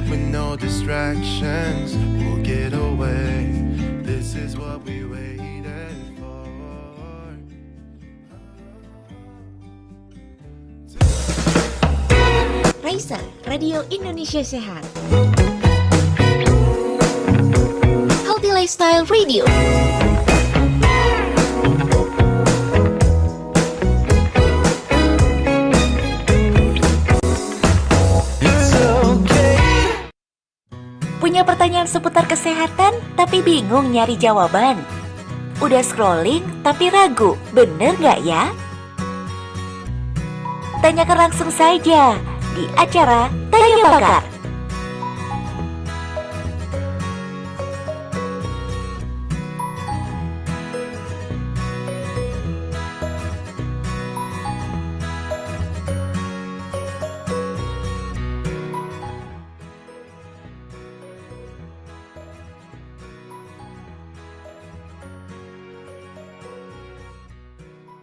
with no distractions. We'll get away. This is what we waited for. Raisa, Radio Indonesia Sehat. Healthy Lifestyle Radio. Punya pertanyaan seputar kesehatan tapi bingung nyari jawaban? Udah scrolling tapi ragu, bener nggak ya? Tanyakan langsung saja di acara Tanya Pakar.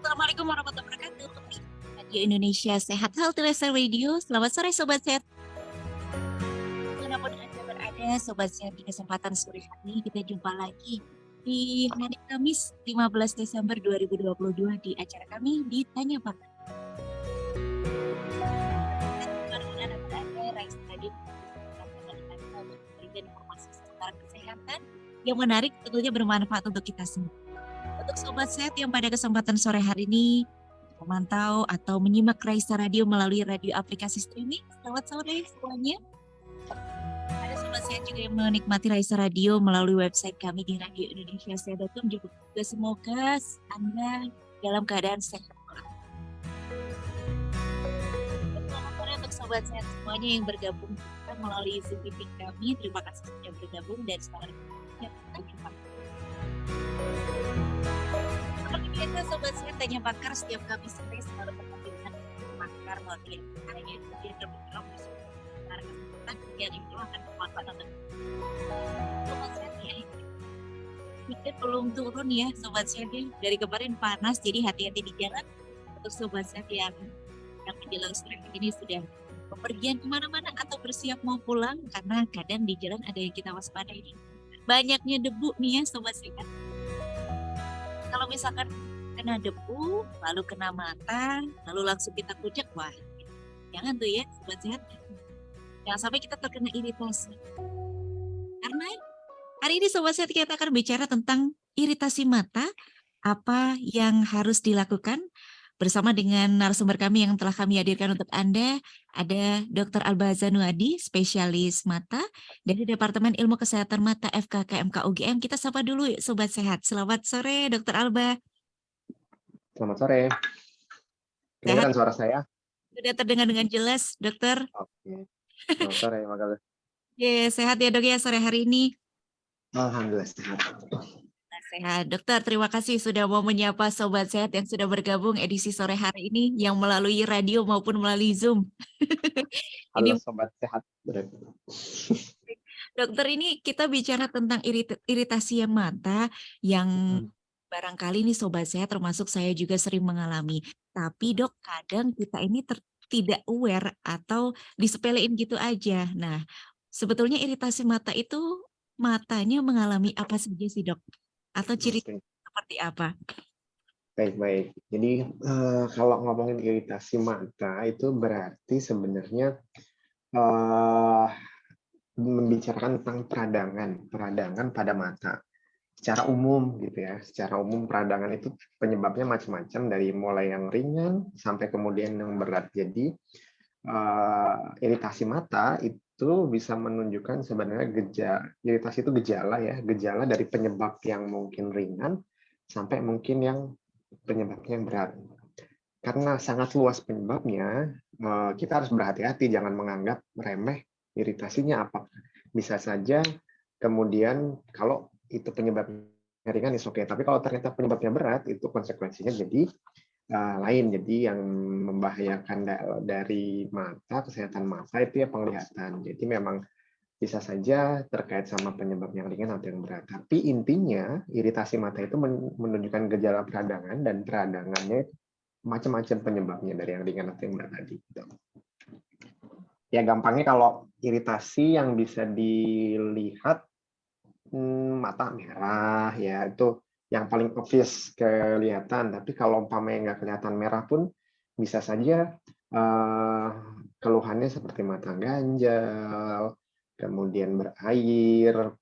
Assalamualaikum warahmatullahi wabarakatuh. Radio Indonesia Sehat Healthy Lifestyle Radio. Selamat sore Sobat Sehat. Dimanapun Anda berada, Sobat Sehat, di kesempatan sore hari ini kita jumpa lagi di hari Kamis 15 Desember 2022 di acara kami di Tanya Pakar. Dimanapun Anda berada, Raisa Tadi memberikan informasi seputar kesehatan yang menarik, tentunya bermanfaat untuk kita semua. Untuk Sobat Sehat yang pada kesempatan sore hari ini memantau atau menyimak Raisa Radio melalui radio aplikasi streaming, selamat sore semuanya. Ada Sobat Sehat juga yang menikmati Raisa Radio melalui website kami di radioindonesiasehat.com. Juga semoga Anda dalam keadaan sehat. Selamat sore untuk Sobat Sehat semuanya yang bergabung melalui Zoom meeting kami. Terima kasih sudah bergabung dan selamat berjumpa. Seperti biasa Sobat Sehat Tanya Pakar setiap Kamis sore selalu berkaitan dengan pakar melalui caranya dia terbentuk secara kesehatan yang itu akan bermanfaat untuk Sobat Sehat ya. Kita belum turun ya Sobat Sehat ya. Dari kemarin panas jadi hati-hati di jalan. Untuk Sobat Sehat yang menjelang sore ini sudah bepergian kemana-mana atau bersiap mau pulang karena kadang di jalan ada yang kita waspadai. Banyaknya debu nih ya Sobat Sehat. Kalau misalkan kena debu, lalu kena mata, lalu langsung kita kucek, wah jangan tuh ya Sobat Sehat. Jangan sampai kita terkena iritasi. Karena hari ini Sobat Sehat kita akan bicara tentang iritasi mata, apa yang harus dilakukan bersama dengan narasumber kami yang telah kami hadirkan untuk Anda. Ada Dr. Alba Zanuadi, spesialis mata dari Departemen Ilmu Kesehatan Mata FKKMK UGM. Kita sapa dulu Sobat Sehat. Selamat sore Dr. Alba. Selamat sore. Kedengaran suara saya? Sudah terdengar dengan jelas, Dokter. Oke. Selamat sore, makasih. Sehat ya Dok ya sore hari ini? Alhamdulillah sehat. Sehat. Dokter, terima kasih sudah mau menyapa Sobat Sehat yang sudah bergabung edisi sore hari ini yang melalui radio maupun melalui Zoom. Halo Sobat Sehat. Dokter, ini kita bicara tentang iritasi mata yang barangkali nih Sobat Sehat termasuk saya juga sering mengalami. Tapi Dok, kadang kita ini tidak aware atau disepelein gitu aja. Nah, sebetulnya iritasi mata itu matanya mengalami apa saja sih Dok? Atau ciri seperti apa? Baik. Jadi kalau ngomongin iritasi mata itu berarti sebenarnya membicarakan tentang peradangan pada mata. Secara umum gitu ya. Secara umum peradangan itu penyebabnya macam-macam dari mulai yang ringan sampai kemudian yang berat. Jadi iritasi mata itu bisa menunjukkan sebenarnya iritasi itu gejala dari penyebab yang mungkin ringan sampai mungkin yang penyebabnya yang berat. Karena sangat luas penyebabnya, kita harus berhati-hati, jangan menganggap remeh iritasinya apa. Bisa saja kemudian kalau itu penyebabnya ringan is oke, tapi kalau ternyata penyebabnya berat itu konsekuensinya jadi lain. Jadi yang membahayakan dari mata, kesehatan mata itu ya penglihatan. Jadi memang bisa saja terkait sama penyebab yang ringan atau yang berat. Tapi intinya iritasi mata itu menunjukkan gejala peradangan, dan peradangannya macam-macam penyebabnya dari yang ringan atau yang berat tadi. Ya gampangnya kalau iritasi yang bisa dilihat, mata merah ya itu yang paling obvious kelihatan. Tapi kalau umpamanya nggak kelihatan merah pun bisa saja keluhannya seperti mata ganjal, kemudian berair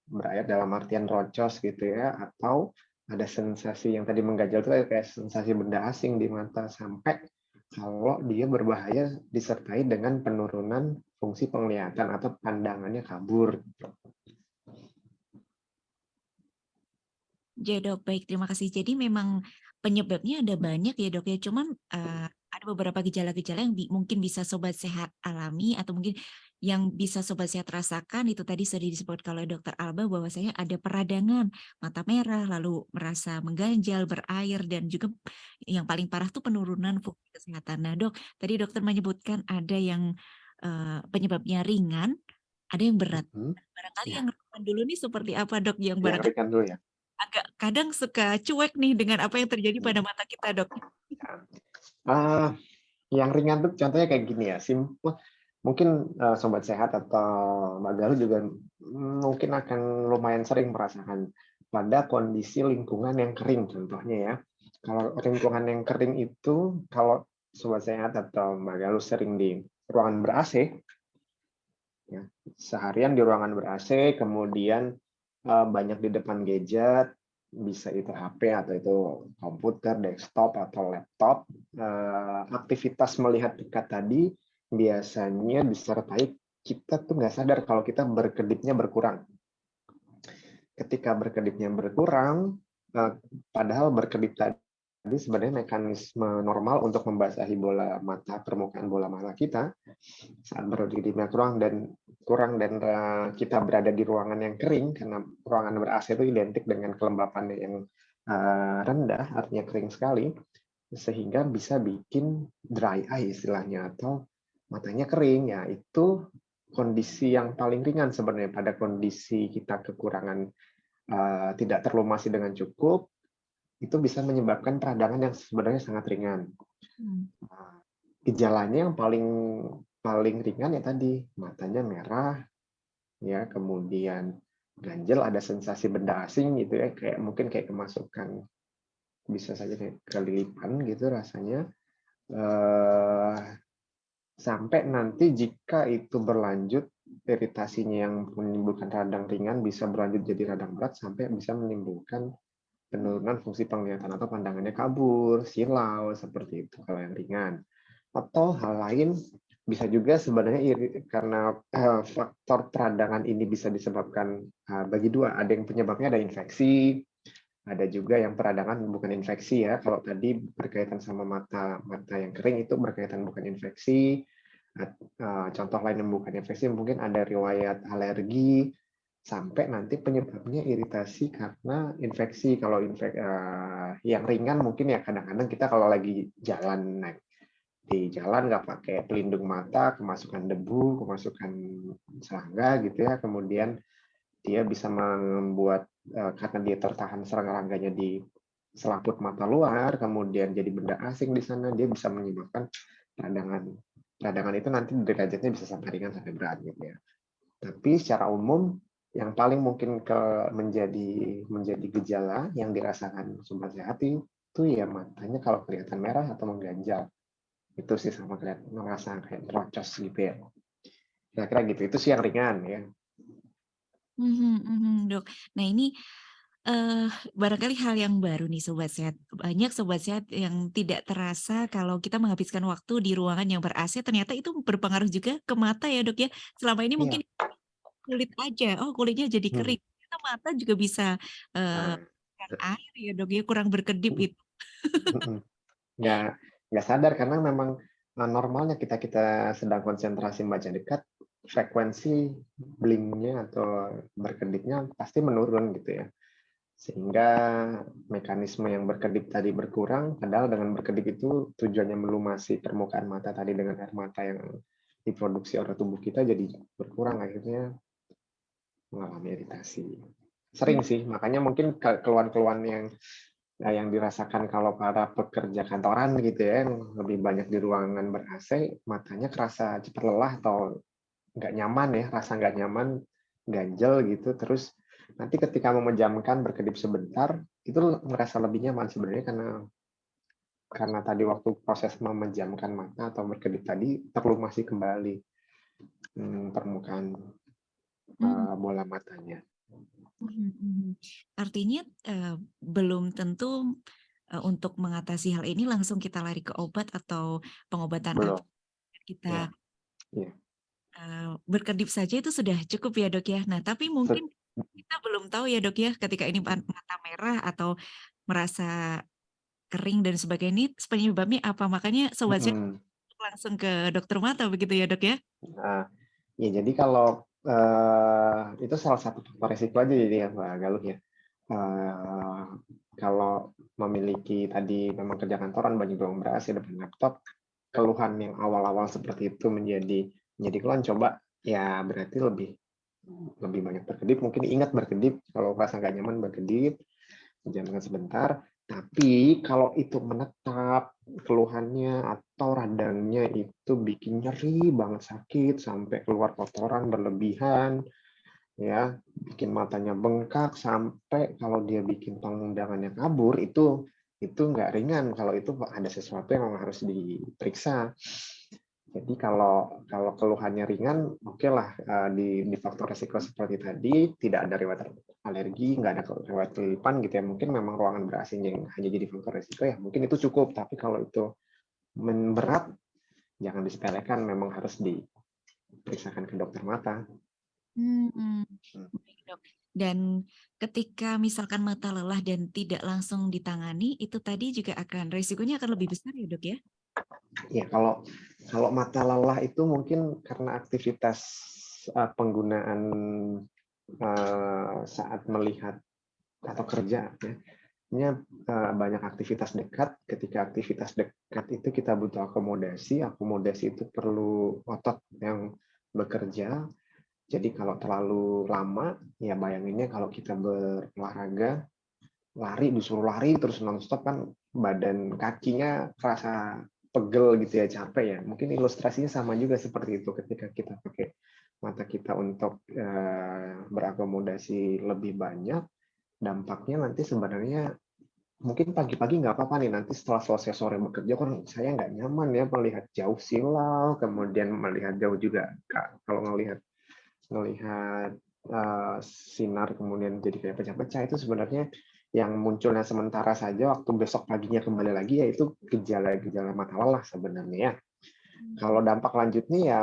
dalam artian rocos gitu ya, atau ada sensasi yang tadi mengganjal itu kayak sensasi benda asing di mata, sampai kalau dia berbahaya disertai dengan penurunan fungsi penglihatan atau pandangannya kabur. Ya dok, baik terima kasih. Jadi memang penyebabnya ada banyak ya dok ya, cuman ada beberapa gejala-gejala yang mungkin bisa sobat sehat alami atau mungkin yang bisa sobat sehat rasakan itu tadi sudah disebut kalau dokter Alba bahwasanya ada peradangan, mata merah, lalu merasa mengganjal, berair dan juga yang paling parah tuh penurunan fungsi kesehatan. Nah dok, tadi dokter menyebutkan ada yang penyebabnya ringan, ada yang berat. Mhm. Barangkali Ya, yang ringan dulu nih seperti apa dok yang yang barangkali ringan dulu ya. agak kadang suka cuek nih dengan apa yang terjadi pada Hmm. mata kita, Dok. Ah, yang ringan tuh contohnya kayak gini ya, simple. Mungkin sobat sehat atau Mbak Galuh juga mungkin akan lumayan sering merasakan pada kondisi lingkungan yang kering contohnya ya. Kalau lingkungan yang kering itu, kalau sobat sehat atau Mbak Galuh sering di ruangan ber-AC, ya, seharian di ruangan ber-AC, kemudian banyak di depan gadget, bisa itu HP atau itu komputer, desktop atau laptop, aktivitas melihat dekat tadi biasanya disertai kita tuh nggak sadar kalau kita berkedipnya berkurang. Ketika berkedipnya berkurang, padahal berkedip tadi sebenarnya mekanisme normal untuk membasahi bola mata, permukaan bola mata kita saat berkedipnya kurang dan kita berada di ruangan yang kering, karena ruangan ber-AC itu identik dengan kelembapan yang rendah, artinya kering sekali, sehingga bisa bikin dry eye istilahnya, atau matanya kering. Ya itu kondisi yang paling ringan sebenarnya pada kondisi kita kekurangan, tidak terlumasi dengan cukup, itu bisa menyebabkan peradangan yang sebenarnya sangat ringan. Hmm. Gejalanya yang paling paling ringan ya tadi, matanya merah, ya kemudian ganjel, ada sensasi benda asing gitu ya, kayak mungkin kayak kemasukan, bisa saja kayak kelilipan gitu rasanya, sampai nanti jika itu berlanjut, iritasinya yang menimbulkan radang ringan bisa berlanjut jadi radang berat sampai bisa menimbulkan penurunan fungsi penglihatan atau pandangannya kabur, silau, seperti itu kalau yang ringan. Atau hal lain bisa juga sebenarnya karena faktor peradangan ini bisa disebabkan bagi dua, ada yang penyebabnya ada infeksi, ada juga yang peradangan bukan infeksi ya. Kalau tadi berkaitan sama mata yang kering itu berkaitan bukan infeksi. Contoh lain yang bukan infeksi mungkin ada riwayat alergi, sampai nanti penyebabnya iritasi karena infeksi. Kalau yang ringan mungkin ya kadang-kadang kita kalau lagi jalan naik di jalan nggak pakai pelindung mata, kemasukan debu, kemasukan serangga gitu ya, kemudian dia bisa membuat karena dia tertahan serangganya di selaput mata luar, kemudian jadi benda asing di sana, dia bisa menyebabkan peradangan. Peradangan itu nanti derajatnya bisa sampai ringan sampai berat gitu ya. Tapi secara umum yang paling mungkin menjadi gejala yang dirasakan sobat sehat itu ya matanya kalau kelihatan merah atau mengganjal. Itu sih sama kelihatan merasa kayak terocos gitu ya. Kira-kira gitu. Itu sih yang ringan ya. Dok. Nah ini barangkali hal yang baru nih sobat sehat. Banyak sobat sehat yang tidak terasa kalau kita menghabiskan waktu di ruangan yang ber-AC ternyata itu berpengaruh juga ke mata ya dok ya. Selama ini Iya. mungkin kulit aja, oh kulitnya jadi Hmm. kering. Ternyata mata juga bisa Nah, kan air ya dok ya, kurang berkedip hmm, itu. hmm. nggak nggak sadar karena memang normalnya kita sedang konsentrasi membaca dekat, frekuensi blinknya atau berkedipnya pasti menurun gitu ya, sehingga mekanisme yang berkedip tadi berkurang, padahal dengan berkedip itu tujuannya melumasi permukaan mata tadi dengan air mata yang diproduksi oleh tubuh kita jadi berkurang, akhirnya mengalami iritasi. Sering sih, makanya mungkin keluhan-keluhan yang dirasakan kalau para pekerja kantoran gitu ya, yang lebih banyak di ruangan ber-AC, matanya kerasa cepat lelah atau nggak nyaman ya, rasa nggak nyaman, ganjel gitu, terus nanti ketika memejamkan berkedip sebentar, itu merasa lebih nyaman sebenarnya karena tadi waktu proses memejamkan mata atau berkedip tadi terlumasi kembali permukaan Hmm, bola matanya. mhm. Artinya, belum tentu, untuk mengatasi hal ini langsung kita lari ke obat atau pengobatan apa, Belum, ya, kita, ya. berkedip saja itu sudah cukup ya, Dok, ya. Nah, tapi mungkin kita belum tahu ya, Dok, ya, ketika ini mata merah atau merasa kering dan sebagainya ini penyebabnya apa, makanya sobat sehat Mm-mm. langsung ke dokter mata begitu ya, Dok, ya? Nah, ya jadi kalau itu salah satu faktor resiko aja jadi ya Mbak Galuh ya. Eh, Kalau memiliki tadi memang kerja kantoran banyak doang beras ya depan laptop, keluhan yang awal-awal seperti itu menjadi keluhan, coba ya berarti lebih lebih banyak berkedip, mungkin ingat berkedip, kalau rasa nggak nyaman berkedip, jangan sebentar. Tapi kalau itu menetap, keluhannya atau radangnya itu bikin nyeri banget, sakit sampai keluar kotoran berlebihan, ya, bikin matanya bengkak sampai kalau dia bikin pandangannya kabur, itu nggak ringan. Kalau itu ada sesuatu yang memang harus diperiksa. Jadi kalau keluhannya ringan, oke lah, di faktor resiko seperti tadi, tidak ada riwayat alergi, nggak ada riwayat kelilipan gitu ya, mungkin memang ruangan ber-AC yang hanya jadi faktor resiko ya, mungkin itu cukup. Tapi kalau itu berat, jangan disepelekan, memang harus diperiksakan ke dokter mata. Hmm, baik, Dok. Dan ketika misalkan mata lelah dan tidak langsung ditangani, itu tadi juga resikonya akan lebih besar ya, Dok, ya? Ya, kalau mata lelah itu mungkin karena aktivitas penggunaan saat melihat atau kerja ya. Banyak aktivitas dekat. Ketika aktivitas dekat itu kita butuh akomodasi. Akomodasi itu perlu otot yang bekerja. Jadi kalau terlalu lama, ya bayanginnya kalau kita berolahraga, disuruh lari terus nonstop kan badan kakinya terasa pegel gitu ya, capek ya. Mungkin ilustrasinya sama juga seperti itu ketika kita pakai mata kita untuk berakomodasi lebih banyak, dampaknya nanti sebenarnya mungkin pagi-pagi nggak apa-apa nih, nanti setelah selesai sore bekerja kan saya nggak nyaman ya melihat jauh silau, kemudian melihat jauh juga kalau ngelihat ngelihat sinar kemudian jadi kayak pecah-pecah, itu sebenarnya yang munculnya sementara saja, waktu besok paginya kembali lagi, yaitu gejala-gejala mata lelah sebenarnya ya. Kalau dampak lanjutnya ya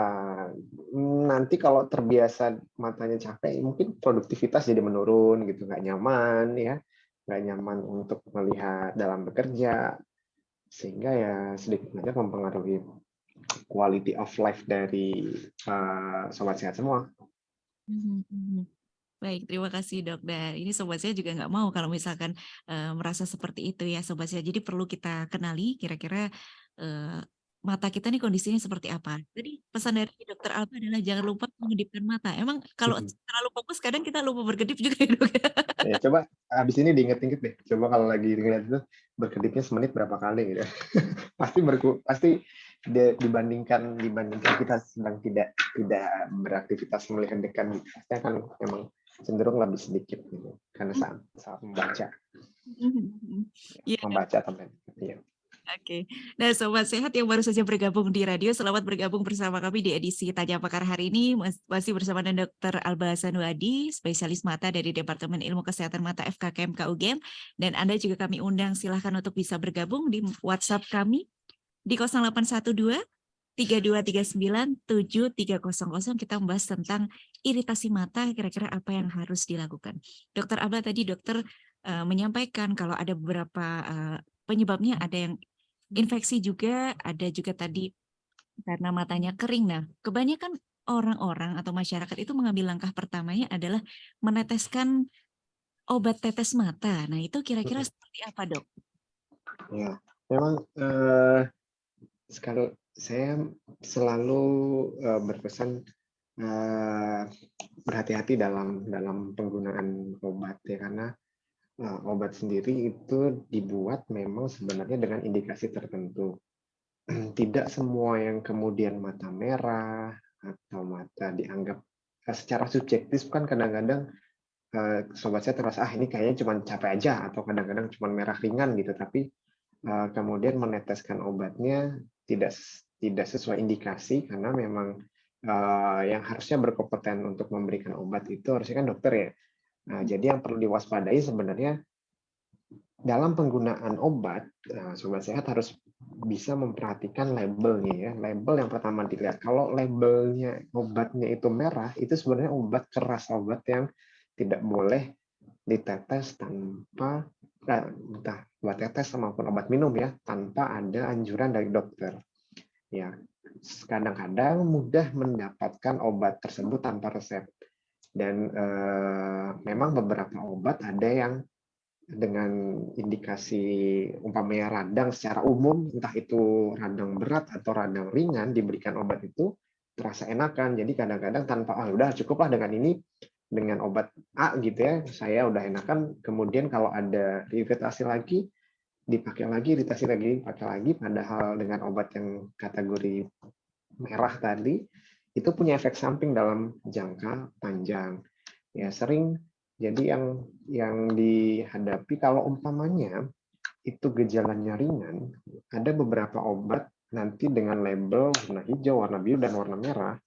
nanti kalau terbiasa matanya capek, mungkin produktivitas jadi menurun gitu, nggak nyaman ya, nggak nyaman untuk melihat dalam bekerja, sehingga ya sedikit banyak mempengaruhi quality of life dari sobat sehat semua. Mhm, mhm. Baik, terima kasih, Dok. Dan ini sobat saya juga nggak mau kalau misalkan merasa seperti itu ya, sobat saya. Jadi perlu kita kenali kira-kira eh, mata kita nih kondisinya seperti apa. Jadi pesan dari Dokter Alba adalah jangan lupa mengedipkan mata. Emang kalau terlalu fokus kadang kita lupa berkedip juga ya, Dok. Ya, coba habis ini diinget-inget deh. Coba kalau lagi ngeliat itu berkedipnya semenit berapa kali gitu. Pasti dibandingkan kita sedang tidak tidak beraktivitas melihat dekat gitu. Pasti akan memang cenderung lebih sedikit gitu. Karena saat membaca, Iya, Dok. membaca atau ya. Oke. Nah, Sobat Sehat yang baru saja bergabung di radio, selamat bergabung bersama kami di edisi Tanya Pakar hari ini. Masih bersama dengan Dr. Alba Sanuadi, spesialis mata dari Departemen Ilmu Kesehatan Mata FKKM KUGM. Dan Anda juga kami undang, silahkan untuk bisa bergabung di WhatsApp kami di 0812 3239 7300. Kita membahas tentang iritasi mata, kira-kira apa yang harus dilakukan. Dokter Abla tadi dokter menyampaikan kalau ada beberapa penyebabnya, ada yang infeksi juga, ada juga tadi karena matanya kering. Nah, kebanyakan orang-orang atau masyarakat itu mengambil langkah pertamanya adalah meneteskan obat tetes mata. Nah, itu kira-kira seperti apa, Dok? Ya, memang sekali saya selalu berpesan berhati-hati dalam penggunaan obat ya, karena obat sendiri itu dibuat memang sebenarnya dengan indikasi tertentu. Tidak semua yang kemudian mata merah atau mata dianggap secara subjektif kan kadang-kadang sobat saya terasa ini kayaknya cuma capek aja atau kadang-kadang cuma merah ringan gitu, tapi kemudian meneteskan obatnya tidak sesuai indikasi karena memang yang harusnya berkompeten untuk memberikan obat itu harusnya kan dokter ya. Nah, jadi yang perlu diwaspadai sebenarnya dalam penggunaan obat, sobat sehat harus bisa memperhatikan labelnya ya. Label yang pertama dilihat. Kalau labelnya obatnya itu merah, itu sebenarnya obat keras, obat yang tidak boleh ditetes tanpa entah obat tetes maupun obat minum ya, tanpa ada anjuran dari dokter. Ya, kadang-kadang mudah mendapatkan obat tersebut tanpa resep. Dan memang beberapa obat ada yang dengan indikasi umpamanya radang secara umum, entah itu radang berat atau radang ringan, diberikan obat itu terasa enakan. Jadi kadang-kadang tanpa udah cukuplah dengan ini, dengan obat A gitu ya, saya udah enakan. Kemudian kalau ada iritasi lagi, dipakai lagi, iritasi lagi, pakai lagi. Padahal dengan obat yang kategori merah tadi, itu punya efek samping dalam jangka panjang. Ya sering jadi yang dihadapi kalau umpamanya itu gejalanya ringan, ada beberapa obat nanti dengan label warna hijau, warna biru, dan warna merah.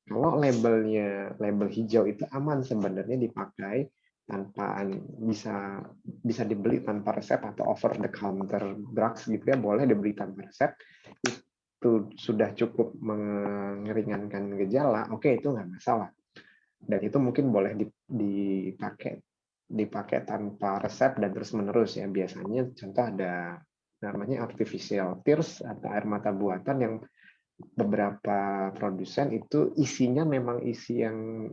Kalau label hijau itu aman sebenarnya dipakai tanpa bisa dibeli tanpa resep atau over the counter drugs gitu ya, boleh dibeli tanpa resep. Itu sudah cukup meringankan gejala, oke itu nggak masalah. Dan itu mungkin boleh dipakai tanpa resep dan terus menerus ya. Biasanya contoh ada namanya artificial tears atau air mata buatan yang beberapa produsen itu isinya memang isi yang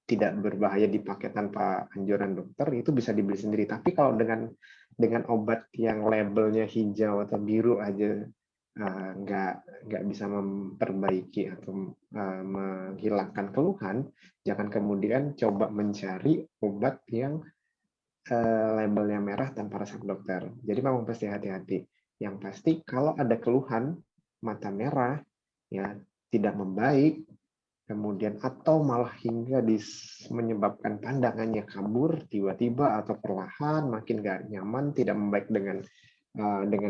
tidak berbahaya dipakai tanpa anjuran dokter, itu bisa dibeli sendiri. Tapi kalau dengan obat yang labelnya hijau atau biru aja nggak bisa memperbaiki atau menghilangkan keluhan, jangan kemudian coba mencari obat yang labelnya merah tanpa resep dokter. Jadi memang pasti hati-hati. Yang pasti kalau ada keluhan mata merah, ya tidak membaik, kemudian atau malah hingga menyebabkan pandangannya kabur tiba-tiba atau perlahan, makin nggak nyaman, tidak membaik dengan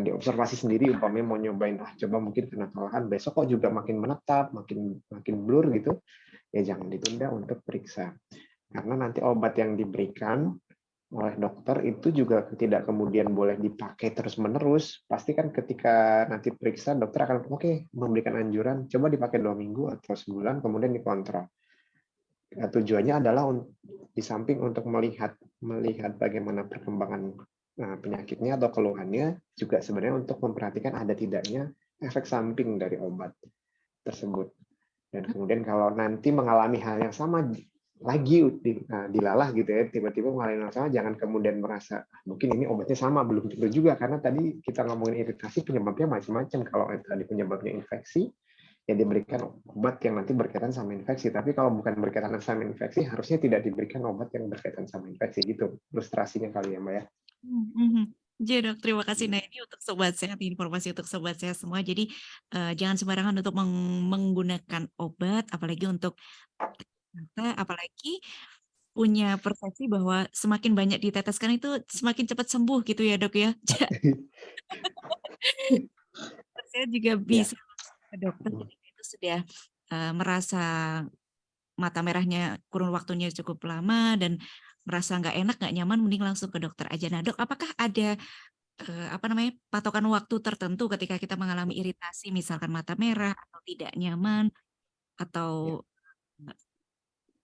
diobservasi sendiri, umpamanya mau nyobain coba mungkin kena kelelahan, besok kok juga makin menetap, makin blur gitu, ya jangan ditunda untuk periksa. Karena nanti obat yang diberikan oleh dokter itu juga tidak kemudian boleh dipakai terus-menerus. Pasti kan ketika nanti periksa, dokter akan memberikan anjuran, coba dipakai 2 minggu atau sebulan, kemudian dikontrol. Tujuannya adalah di samping untuk melihat bagaimana perkembangan penyakitnya atau keluhannya, juga sebenarnya untuk memperhatikan ada tidaknya efek samping dari obat tersebut. Dan kemudian kalau nanti mengalami hal yang sama lagi dilalah gitu ya, tiba-tiba mengalami hal yang sama, jangan kemudian merasa mungkin ini obatnya sama, belum tentu juga, karena tadi kita ngomongin iritasi penyebabnya macam-macam. Kalau tadi penyebabnya infeksi, ya diberikan obat yang nanti berkaitan sama infeksi. Tapi kalau bukan berkaitan sama infeksi, harusnya tidak diberikan obat yang berkaitan sama infeksi gitu. Ilustrasinya kali ya, Mbak ya. Ya dok, terima kasih. Nah ini untuk sobat sehat, informasi untuk sobat sehat semua. Jadi jangan sembarangan untuk menggunakan obat, apalagi untuk mata, apalagi punya persepsi bahwa semakin banyak diteteskan itu semakin cepat sembuh gitu ya dok ya. Saya juga Ya. bisa ke dokter ketika itu sudah merasa mata merahnya kurun waktunya cukup lama dan merasa nggak enak, nggak nyaman, mending langsung ke dokter aja. Nah dok, apakah ada patokan waktu tertentu ketika kita mengalami iritasi, misalkan mata merah atau tidak nyaman atau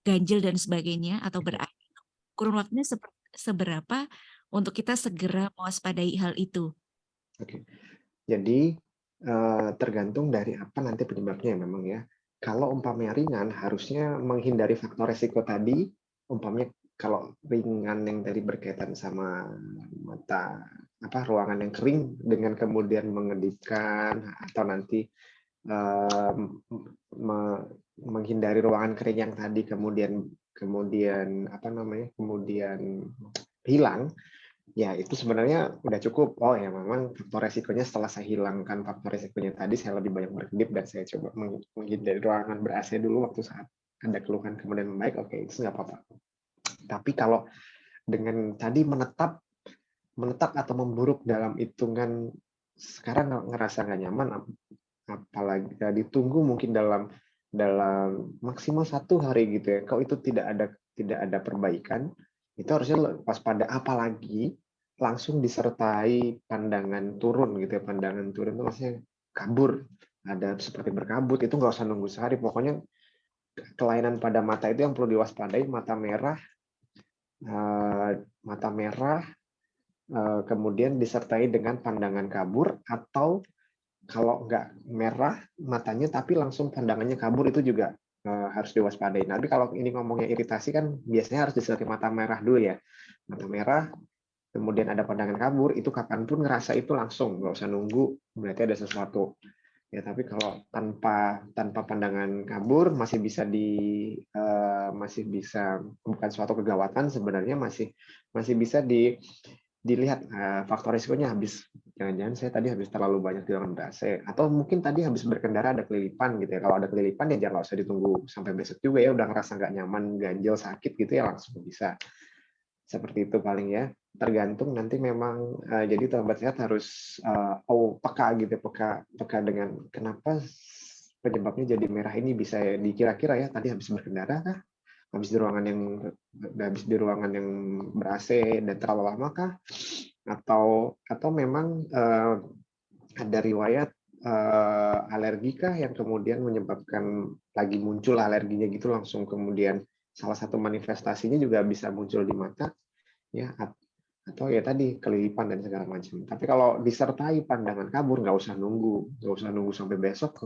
ganjil dan sebagainya atau berair, kurun waktunya seberapa untuk kita segera mewaspadai hal itu? Oke. Jadi tergantung dari apa nanti penyebabnya memang ya. Kalau umpamanya ringan, harusnya menghindari faktor resiko tadi. Umpamanya kalau ringan yang tadi berkaitan sama mata ruangan yang kering dengan kemudian mengedipkan atau nanti menghindari ruangan kering yang tadi kemudian hilang, Ya, itu sebenarnya udah cukup. Oh ya, memang faktor resikonya setelah saya hilangkan faktor resikonya tadi, saya lebih banyak berkedip dan saya coba menghindari ruangan ber-AC dulu waktu saat ada keluhan kemudian membaik, oke, itu nggak apa-apa. Tapi kalau dengan tadi menetap atau memburuk dalam hitungan sekarang ngerasa nggak nyaman, apalagi ditunggu mungkin dalam dalam maksimal 1 hari gitu ya. Kalau itu tidak ada perbaikan, itu harusnya waspada, apalagi langsung disertai pandangan turun gitu ya. Pandangan turun itu maksudnya kabur, ada seperti berkabut, itu nggak usah nunggu sehari. Pokoknya kelainan pada mata itu yang perlu diwaspadai, mata merah, mata merah, kemudian disertai dengan pandangan kabur, atau kalau nggak merah matanya tapi langsung pandangannya kabur, itu juga harus diwaspadai. Tapi kalau ini ngomongnya iritasi kan biasanya harus disertai mata merah dulu ya. Mata merah, kemudian ada pandangan kabur, itu kapanpun ngerasa itu langsung, nggak usah nunggu, berarti ada sesuatu. Ya, tapi kalau tanpa pandangan kabur masih bisa bukan suatu kegawatan sebenarnya, masih bisa dilihat faktor risikonya. Jangan-jangan saya tadi habis terlalu banyak di ruangan ber-AC, atau mungkin tadi habis berkendara ada kelilipan gitu ya. Kalau ada kelilipan ya jangan usah ditunggu sampai besok juga ya, udah ngerasa nggak nyaman, ganjel, sakit gitu ya, langsung bisa. Seperti itu paling ya. Tergantung nanti memang, jadi sahabat sehat harus peka gitu, peka dengan kenapa penyebabnya jadi merah ini, bisa dikira-kira ya, tadi habis berkendara kah? Habis di ruangan yang ber-AC dan terlalu lama kah? Atau memang ada riwayat alergi kah yang kemudian menyebabkan lagi muncul alerginya gitu langsung, kemudian salah satu manifestasinya juga bisa muncul di mata ya, atau ya tadi kelilipan dan segala macam. Tapi kalau disertai pandangan kabur, nggak usah nunggu sampai besok,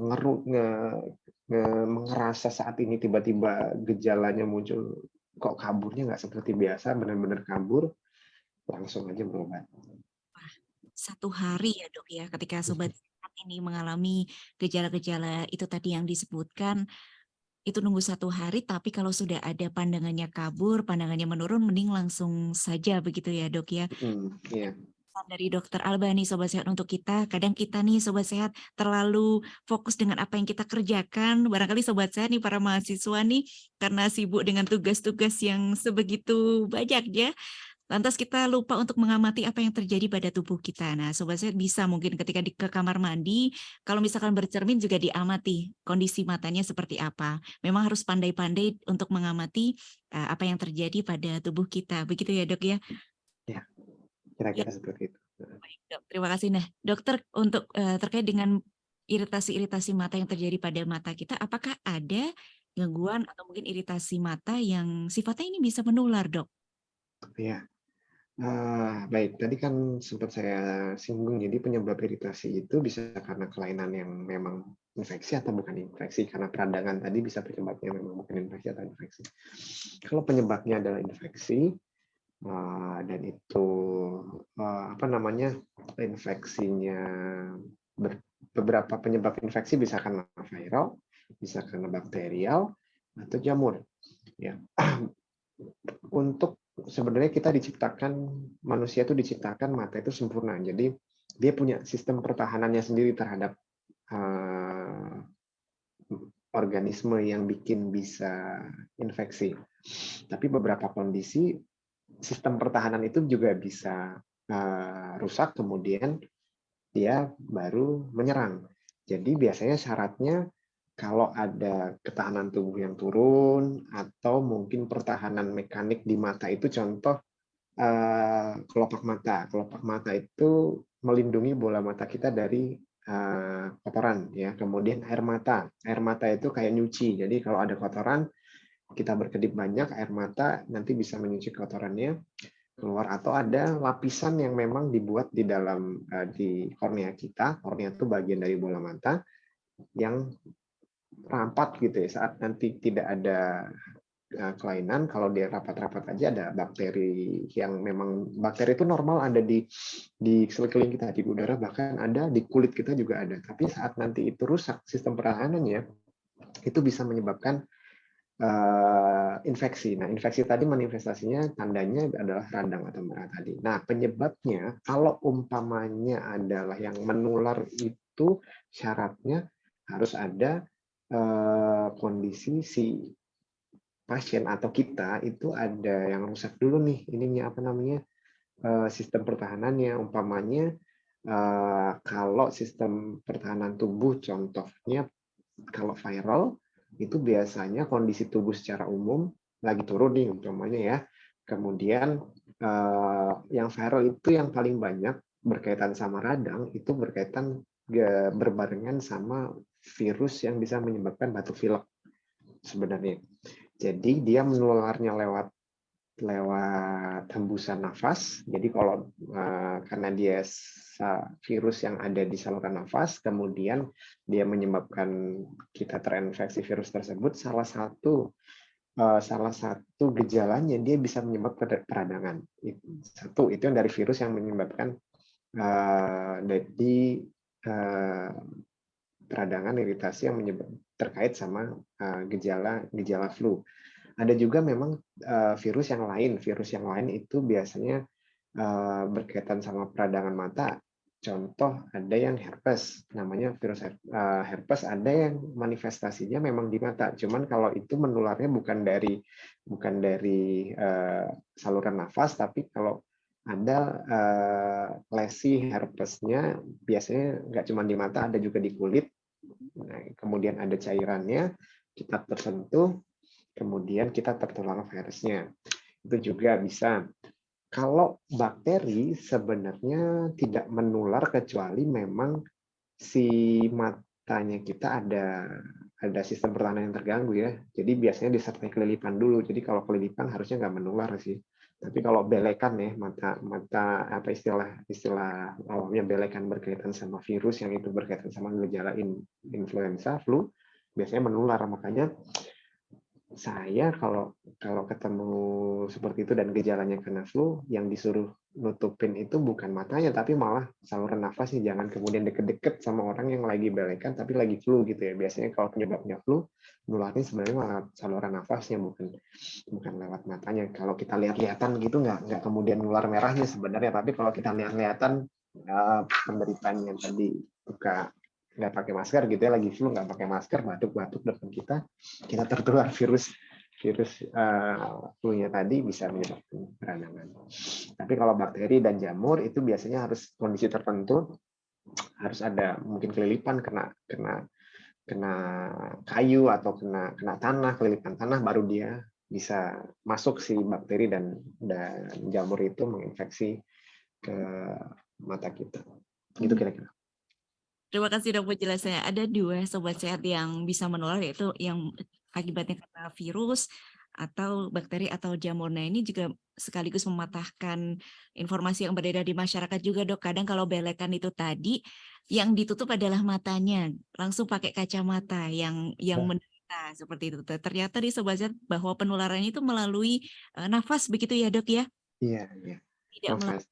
ngerasa saat ini tiba-tiba gejalanya muncul, kok kaburnya nggak seperti biasa, benar-benar kabur, langsung aja berobat. 1 hari ya dok ya, ketika sobat sehat ini mengalami gejala-gejala itu tadi yang disebutkan, itu nunggu 1 hari, tapi kalau sudah ada pandangannya kabur, pandangannya menurun, mending langsung saja begitu ya dok ya. Iya. Pesan dari dokter Alba nih sobat sehat untuk kita, kadang kita nih sobat sehat terlalu fokus dengan apa yang kita kerjakan, barangkali sobat sehat nih para mahasiswa nih karena sibuk dengan tugas-tugas yang sebegitu banyak ya, lantas kita lupa untuk mengamati apa yang terjadi pada tubuh kita. Nah, sobat sehat bisa mungkin ketika ke kamar mandi, kalau misalkan bercermin juga diamati kondisi matanya seperti apa. Memang harus pandai-pandai untuk mengamati apa yang terjadi pada tubuh kita. Begitu ya, Dok ya? Ya, Ya, kira-kira seperti itu. baik, Dok. Terima kasih. Nah, Dokter, untuk terkait dengan iritasi-iritasi mata yang terjadi pada mata kita, apakah ada gangguan atau mungkin iritasi mata yang sifatnya ini bisa menular, Dok? Ya. Baik, tadi kan sempat saya singgung, jadi penyebab iritasi itu bisa karena kelainan yang memang infeksi atau bukan infeksi, karena peradangan tadi bisa penyebabnya memang bukan infeksi atau infeksi. Kalau penyebabnya adalah infeksi, dan itu infeksinya, beberapa penyebab infeksi bisa karena viral, bisa karena bakterial, atau jamur. Ya. Untuk sebenarnya manusia itu diciptakan mata itu sempurna, jadi dia punya sistem pertahanannya sendiri terhadap organisme yang bikin bisa infeksi. Tapi beberapa kondisi sistem pertahanan itu juga bisa rusak, kemudian dia baru menyerang. Jadi biasanya syaratnya kalau ada ketahanan tubuh yang turun, atau mungkin pertahanan mekanik di mata itu, contoh kelopak mata. Kelopak mata itu melindungi bola mata kita dari kotoran, ya. Kemudian air mata. Air mata itu kayak nyuci. Jadi kalau ada kotoran, kita berkedip banyak, air mata nanti bisa menyuci kotorannya keluar. Atau ada lapisan yang memang dibuat di dalam di kornea kita. Kornea itu bagian dari bola mata yang rapat gitu ya, saat nanti tidak ada kelainan, kalau dia rapat-rapat aja, ada bakteri yang memang, bakteri itu normal ada di sekeliling kita, di udara, bahkan ada di kulit kita juga ada. Tapi saat nanti itu rusak sistem pertahanannya, itu bisa menyebabkan infeksi. Nah, infeksi tadi manifestasinya tandanya adalah radang atau merah tadi. Nah, penyebabnya kalau umpamanya adalah yang menular itu syaratnya harus ada kondisi si pasien atau kita itu ada yang rusak dulu nih ininya apa namanya sistem pertahanannya. Umpamanya kalau sistem pertahanan tubuh contohnya kalau viral itu biasanya kondisi tubuh secara umum lagi turun nih umpamanya ya. Kemudian yang viral itu yang paling banyak berkaitan sama radang itu berkaitan berbarengan sama virus yang bisa menyebabkan batuk pilek sebenarnya. Jadi dia menularnya lewat hembusan nafas. Jadi kalau karena dia virus yang ada di saluran nafas, kemudian dia menyebabkan kita terinfeksi virus tersebut, salah satu gejalanya dia bisa menyebabkan peradangan. Satu itu yang dari virus yang menyebabkan peradangan iritasi yang terkait sama gejala flu. Ada juga memang virus yang lain itu biasanya berkaitan sama peradangan mata. Contoh ada yang herpes, namanya virus herpes, ada yang manifestasinya memang di mata. Cuman kalau itu menularnya bukan dari saluran nafas, tapi kalau ada lesi herpesnya biasanya nggak cuma di mata, ada juga di kulit. Nah, kemudian ada cairannya, kita tersentuh, kemudian kita tertular virusnya. Itu juga bisa. Kalau bakteri sebenarnya tidak menular kecuali memang si matanya kita ada sistem pertahanan yang terganggu ya. Jadi biasanya disertai kelilipan dulu. Jadi kalau kelilipan harusnya nggak menular sih. Tapi kalau belekan ya mata apa istilah awamnya belekan berkaitan sama virus yang itu berkaitan sama gejala influenza, flu, biasanya menular. Makanya saya kalau ketemu seperti itu dan gejalanya kena flu, yang disuruh nutupin itu bukan matanya, tapi malah saluran nafasnya. Jangan kemudian deket-deket sama orang yang lagi belekan, tapi lagi flu gitu ya. Biasanya kalau penyebabnya flu, nularnya sebenarnya malah saluran nafasnya, bukan lewat matanya. Kalau kita lihat-lihatan gitu, nggak kemudian nular merahnya sebenarnya, tapi kalau kita lihat-lihatan penderitaan yang tadi buka nggak pakai masker gitu ya, lagi flu nggak pakai masker, batuk-batuk depan kita tertular virus flu-nya tadi, bisa menyebabkan peradangan. Tapi kalau bakteri dan jamur itu biasanya harus kondisi tertentu, harus ada mungkin kelilipan kena kayu atau kena tanah, kelilipan tanah, baru dia bisa masuk si bakteri dan jamur itu menginfeksi ke mata kita. Gitu kira-kira. Terima kasih dok penjelasannya. Ada 2 sobat sehat yang bisa menular, yaitu yang akibatnya karena virus atau bakteri atau jamur. Nah, ini juga sekaligus mematahkan informasi yang beredar di masyarakat juga dok. Kadang kalau belekan itu tadi, yang ditutup adalah matanya, langsung pakai kacamata yang menderita seperti itu. Ternyata di sobat sehat bahwa penularannya itu melalui nafas begitu ya dok ya? Iya. Tidak melalui.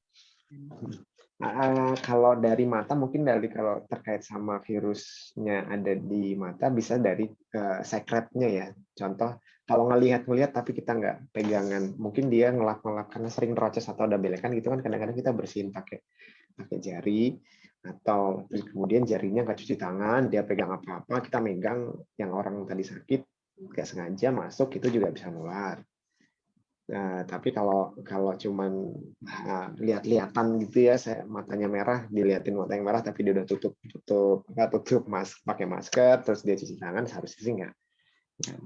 Kalau dari mata mungkin kalau terkait sama virusnya ada di mata bisa dari sekretnya ya. Contoh kalau ngelihat tapi kita nggak pegangan, mungkin dia ngelap karena sering nerocos atau ada belekan gitu kan, kadang-kadang kita bersihin pakai jari, atau kemudian jarinya nggak cuci tangan, dia pegang apa-apa, kita megang yang orang tadi sakit nggak sengaja masuk, itu juga bisa nular. Tapi kalau cuman lihat-lihatan gitu ya, saya matanya merah, dilihatin mata yang merah tapi dia udah tutup pakai masker, terus dia cuci tangan, seharusnya sih nggak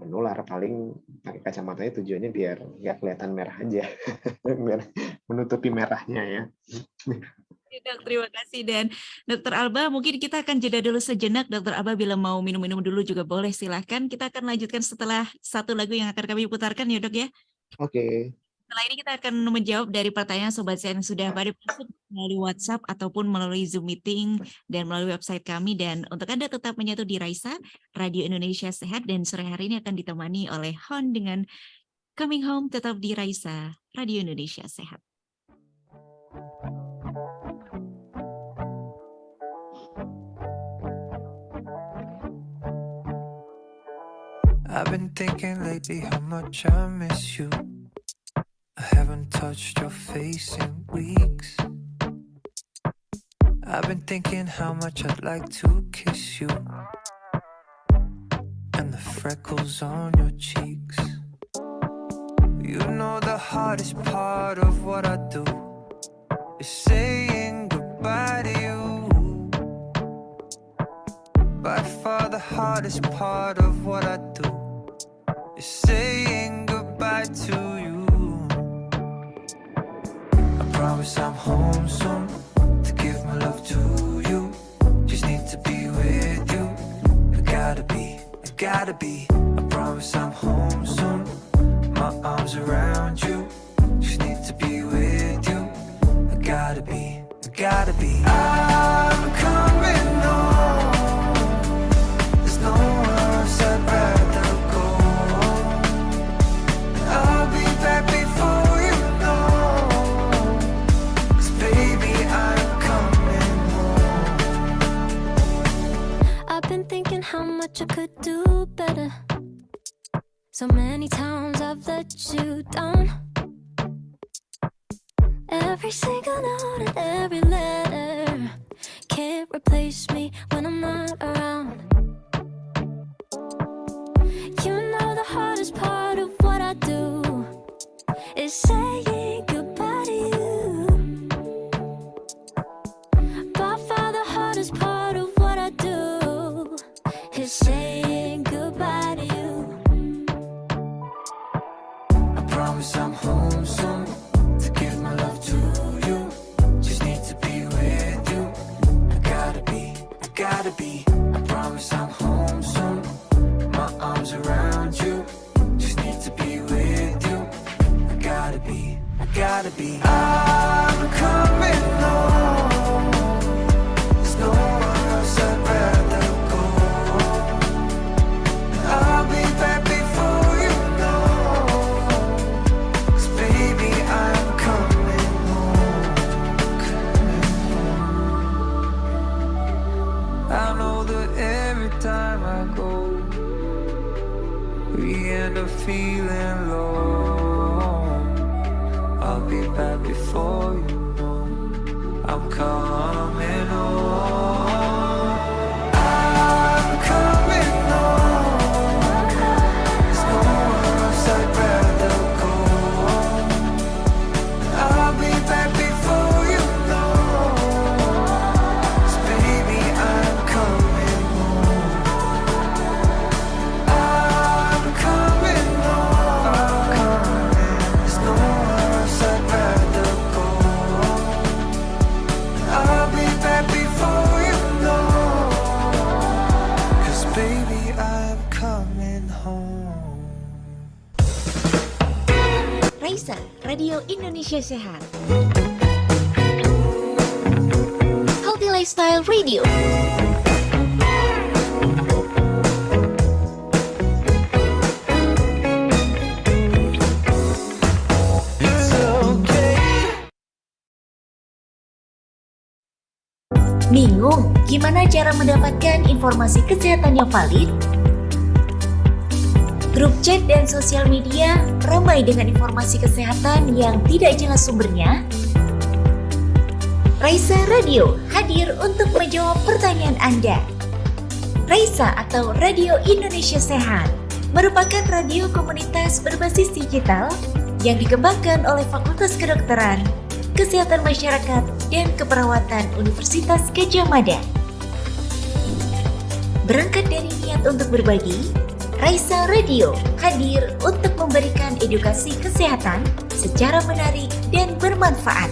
menular. Paling pakai kacamatanya tujuannya biar nggak kelihatan merah aja, biar menutupi merahnya ya. Dok, terima kasih. Dan Dokter Alba, mungkin kita akan jeda dulu sejenak. Dokter Alba bila mau minum-minum dulu juga boleh, silahkan. Kita akan lanjutkan setelah satu lagu yang akan kami putarkan ya dok ya. Oke. Setelah ini kita akan menjawab dari pertanyaan sobat sehat yang sudah pada masuk melalui WhatsApp ataupun melalui Zoom meeting dan melalui website kami. Dan untuk Anda tetap menyatu di Raisa, Radio Indonesia Sehat, dan sore hari ini akan ditemani oleh Hon dengan Coming Home. Tetap di Raisa, Radio Indonesia Sehat. I've been thinking lately how much I miss you. I haven't touched your face in weeks. I've been thinking how much I'd like to kiss you, and the freckles on your cheeks. You know the hardest part of what I do is saying goodbye to you. By far the hardest part of what I do is saying goodbye to you. I promise I'm home soon to give my love to you. Just need to be with you. I gotta be. I promise I'm home soon. My arms around you. Just need to be with you. I gotta be. I'm coming home. There's nowhere else I'd rather go. I'll be back before you know. 'Cause baby, I'm coming home. I've been thinking how much I could do better. So many times I've let you down. Every single note and every letter can't replace me when I'm not around. You know the hardest part of what I do is saying goodbye to you. By far the hardest part of what I do is saying goodbye to you. I promise I'm home soon to give my love to you. Just need to be with you. I gotta be. I promise I'm home soon. My arms around you. Just need to be with you. I gotta be. I'm coming home. There's nowhere else I'd rather go. I'll be back before you know. 'Cause baby, I'm coming home. I know that every time I go, we end up feeling low. I'll be back before you know. I'm coming home. I'm coming home. There's nowhere else I'd rather go. I'll be back before you know. 'Cause baby, I'm coming home. I'm coming home. There's nowhere else I'd rather go. I'll be back before you know. 'Cause baby, I'm coming home. Raisa, Radio Indonesia Sehat. Healthy Lifestyle Radio. Bingung gimana cara mendapatkan informasi kesehatan yang valid? Grup chat dan sosial media ramai dengan informasi kesehatan yang tidak jelas sumbernya. Raisa Radio hadir untuk menjawab pertanyaan Anda. Raisa atau Radio Indonesia Sehat merupakan radio komunitas berbasis digital yang dikembangkan oleh Fakultas Kedokteran, Kesehatan Masyarakat, dan Keperawatan Universitas Gadjah Mada. Berangkat dari niat untuk berbagi, Raisa Radio hadir untuk memberikan edukasi kesehatan secara menarik dan bermanfaat.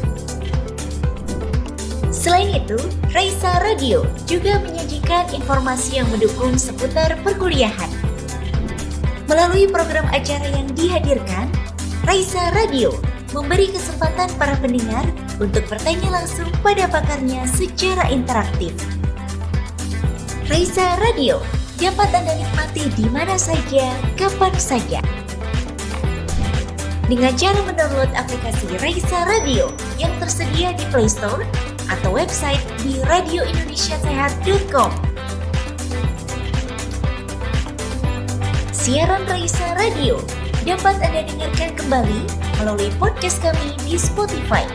Selain itu, Raisa Radio juga menyajikan informasi yang mendukung seputar perkuliahan. Melalui program acara yang dihadirkan, Raisa Radio memberi kesempatan para pendengar untuk bertanya langsung pada pakarnya secara interaktif. Raisa Radio dapat Anda nikmati di mana saja, kapan saja. Dengan cara mendownload aplikasi Raisa Radio yang tersedia di Play Store atau website di radioindonesiasehat.com. Siaran Raisa Radio dapat Anda dengarkan kembali melalui podcast kami di Spotify.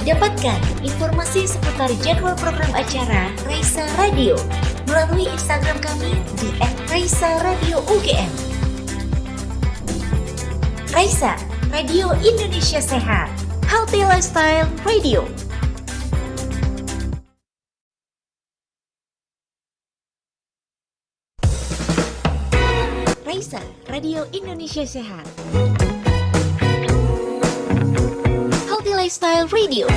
Dapatkan informasi seputar jadwal program acara Raisa Radio melalui Instagram kami di @raisa_radio_ugm. Raisa, Radio Indonesia Sehat, Healthy Lifestyle Radio. Raisa, Radio Indonesia Sehat, Healthy Lifestyle Radio.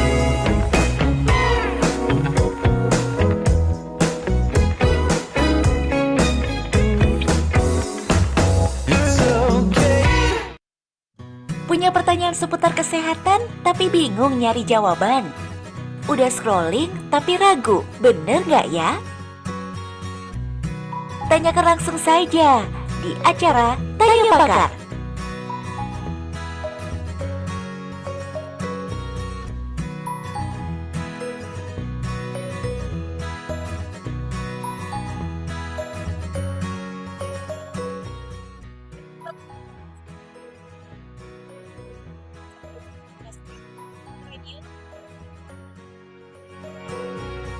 Punya pertanyaan seputar kesehatan tapi bingung nyari jawaban? Udah scrolling tapi ragu, bener nggak ya? Tanyakan langsung saja di acara Tanya Pakar. Radio.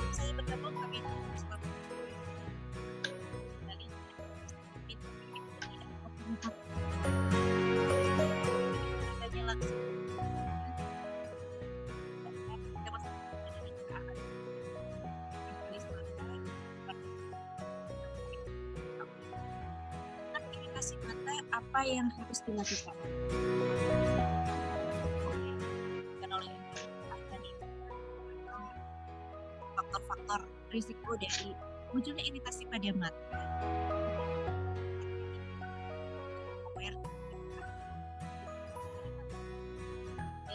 Saya bergabung kami bertanya langsung. Kita masuk ke aktivitas mata apa yang harus dilakukan? Faktor-faktor risiko dari munculnya iritasi pada mata.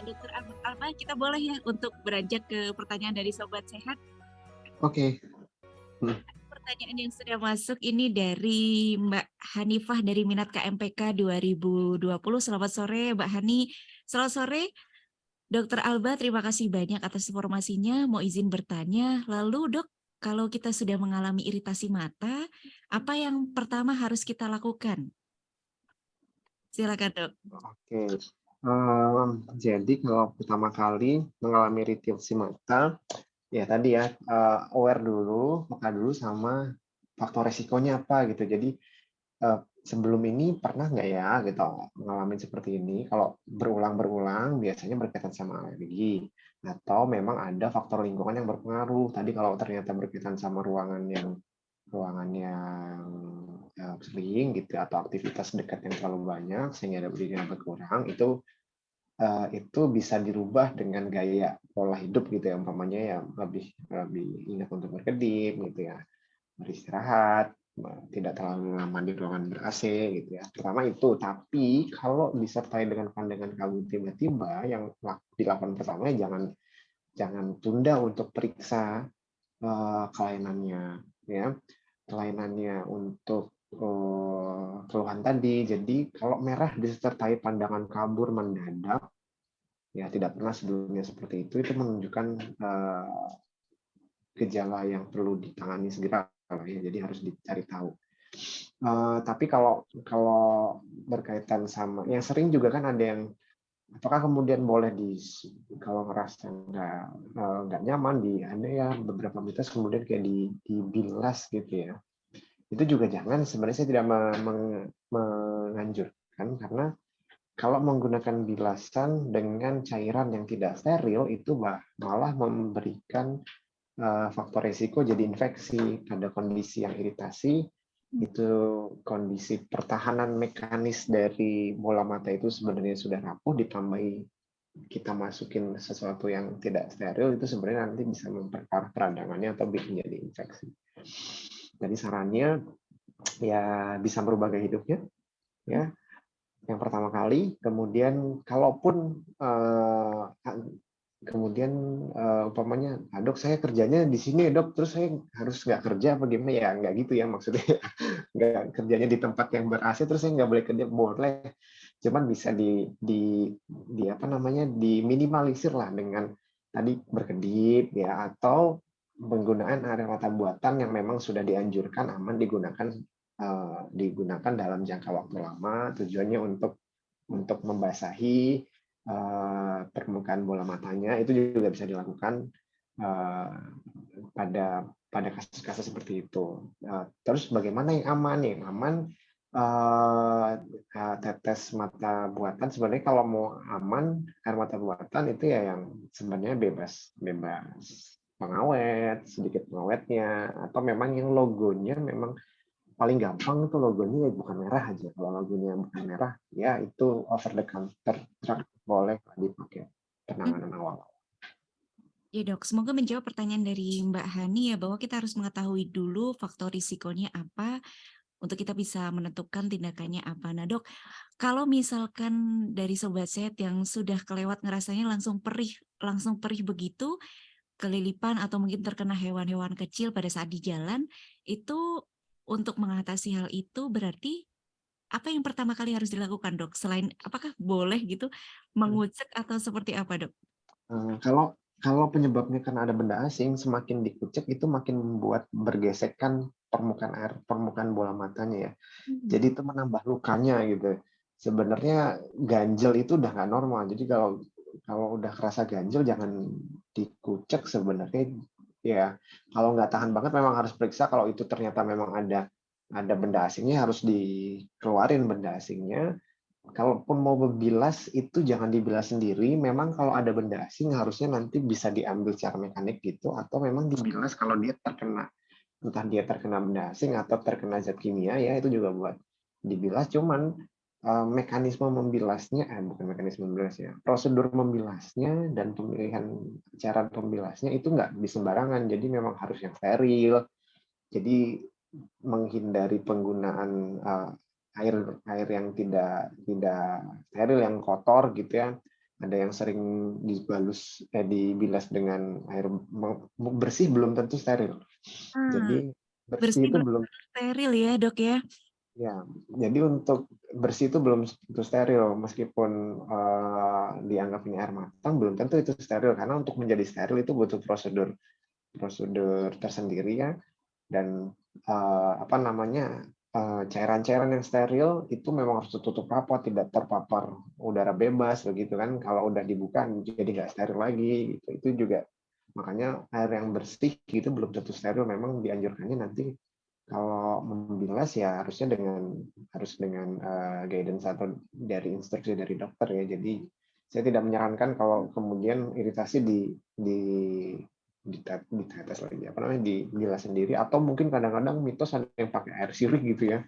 Dan Dokter Alba, kita boleh ya untuk beranjak ke pertanyaan dari Sobat Sehat. Oke. Pertanyaan yang sudah masuk ini dari Mbak Hanifah dari Minat KMPK 2020. Selamat sore Mbak Hani. Selamat sore Dokter Alba, terima kasih banyak atas informasinya. Mau izin bertanya, lalu Dok, kalau kita sudah mengalami iritasi mata, apa yang pertama harus kita lakukan? Silakan Dok. Oke. Jadi kalau pertama kali mengalami iritasi mata, ya tadi ya aware dulu, peka dulu sama faktor resikonya apa gitu. Jadi sebelum ini pernah nggak ya gitu mengalami seperti ini? Kalau berulang-berulang biasanya berkaitan sama alergi atau memang ada faktor lingkungan yang berpengaruh. Tadi kalau ternyata berkaitan sama ruangan yang sering gitu atau aktivitas dekat yang terlalu banyak sehingga ada berdiri yang berkurang, itu bisa dirubah dengan gaya pola hidup gitu ya, umpamanya ya lebih ingat untuk berkedip gitu ya, beristirahat, tidak terlalu lama di ruangan ber-AC gitu ya. Pertama itu, tapi kalau disertai dengan pandangan kabut tiba-tiba, yang dilakukan pertama jangan tunda untuk periksa kelainannya ya. Kelainannya untuk keluhan tadi. Jadi kalau merah disertai pandangan kabur mendadak, ya tidak pernah sebelumnya seperti itu menunjukkan gejala yang perlu ditangani segera ya. Jadi harus dicari tahu. Tapi kalau berkaitan sama yang sering juga kan ada yang apakah kemudian boleh kalau ngerasa nggak nyaman ada ya beberapa mitos kemudian kayak dibilas gitu ya. Itu juga jangan, sebenarnya saya tidak menganjurkan karena kalau menggunakan bilasan dengan cairan yang tidak steril itu malah memberikan faktor risiko jadi infeksi. Pada kondisi yang iritasi itu kondisi pertahanan mekanis dari bola mata itu sebenarnya sudah rapuh, ditambahi kita masukin sesuatu yang tidak steril, itu sebenarnya nanti bisa memperparah peradangannya atau bikin jadi infeksi. Jadi sarannya ya bisa merubah gaya hidupnya ya. Yang pertama kali, kemudian kalaupun umpamanya, Dok saya kerjanya di sini Dok, terus saya harus nggak kerja apa gimana ya? Nggak gitu ya maksudnya. Nggak kerjanya di tempat yang ber-AC terus saya nggak boleh kerja, boleh. Cuman bisa diminimalisir lah dengan tadi berkedip ya, atau penggunaan air mata buatan yang memang sudah dianjurkan aman digunakan digunakan dalam jangka waktu lama. Tujuannya untuk membasahi permukaan bola matanya. Itu juga bisa dilakukan pada kasus-kasus seperti itu. Terus bagaimana yang aman? Yang aman tetes mata buatan. Sebenarnya kalau mau aman air mata buatan itu ya yang sebenarnya bebas pengawet, sedikit pengawetnya, atau memang yang logonya memang paling gampang itu logonya ya bukan merah aja. Kalau logonya bukan merah, ya itu over the counter drug boleh dipakai penanganan awal. Ya dok, semoga menjawab pertanyaan dari Mbak Hani ya, bahwa kita harus mengetahui dulu faktor risikonya apa untuk kita bisa menentukan tindakannya apa. Nah dok, kalau misalkan dari sobat sehat yang sudah kelewat ngerasanya langsung perih begitu, kelilipan atau mungkin terkena hewan-hewan kecil pada saat di jalan, itu untuk mengatasi hal itu berarti apa yang pertama kali harus dilakukan dok? Selain apakah boleh gitu mengucek atau seperti apa dok? Kalau penyebabnya karena ada benda asing, semakin dikucek itu makin membuat bergesekan permukaan bola matanya ya. Jadi itu menambah lukanya gitu. Sebenarnya ganjel itu udah nggak normal. Jadi kalau udah kerasa ganjel jangan dikucek sebenarnya ya. Kalau nggak tahan banget memang harus periksa. Kalau itu ternyata memang ada benda asingnya harus dikeluarin benda asingnya. Kalaupun mau berbilas itu jangan dibilas sendiri. Memang kalau ada benda asing harusnya nanti bisa diambil secara mekanik gitu, atau memang dibilas kalau dia terkena, entah dia terkena benda asing atau terkena zat kimia ya, itu juga buat dibilas. Cuman mekanisme membilasnya, bukan mekanisme membilasnya, prosedur membilasnya dan pemilihan cara pembilasnya itu nggak sembarangan. Jadi memang harus yang steril. Jadi menghindari penggunaan air yang tidak steril, yang kotor gitu ya. Ada yang sering dibilas dengan air bersih, belum tentu steril. Jadi bersih itu belum steril ya dok ya. Ya, jadi untuk bersih itu belum tentu steril, meskipun dianggap ini air matang, belum tentu itu steril, karena untuk menjadi steril itu butuh prosedur tersendiri ya. Dan cairan-cairan yang steril itu memang harus tertutup rapat, tidak terpapar udara bebas begitu kan. Kalau udah dibuka jadi nggak steril lagi gitu. Itu juga makanya air yang bersih gitu belum tentu steril. Memang dianjurkannya nanti kalau membilas ya harusnya dengan guidance atau dari instruksi dari dokter ya. Jadi saya tidak menyarankan kalau kemudian iritasi ditetes lagi, dibilas sendiri, atau mungkin kadang-kadang mitos ada yang pakai air sirih gitu ya.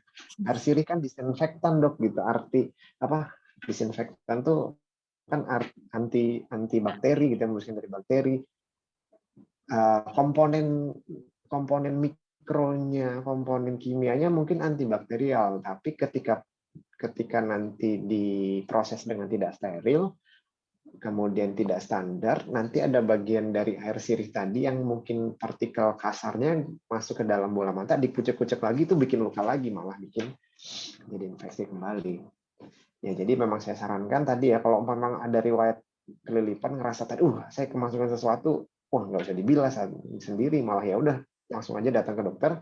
Air sirih kan disinfektan dok gitu. Arti apa? Disinfektan tuh kan anti bakteri gitu, membersihkan dari bakteri. Komponen mikronya, komponen kimianya mungkin antibakterial, tapi ketika nanti diproses dengan tidak steril, kemudian tidak standar, nanti ada bagian dari air sirih tadi yang mungkin partikel kasarnya masuk ke dalam bola mata, dikucek-kucek lagi itu bikin luka lagi, malah bikin jadi infeksi kembali. Ya, jadi memang saya sarankan tadi ya, kalau memang ada riwayat kelilipan, ngerasa tadi, saya kemasukan sesuatu, nggak usah dibilas sendiri, malah ya udah langsung aja datang ke dokter.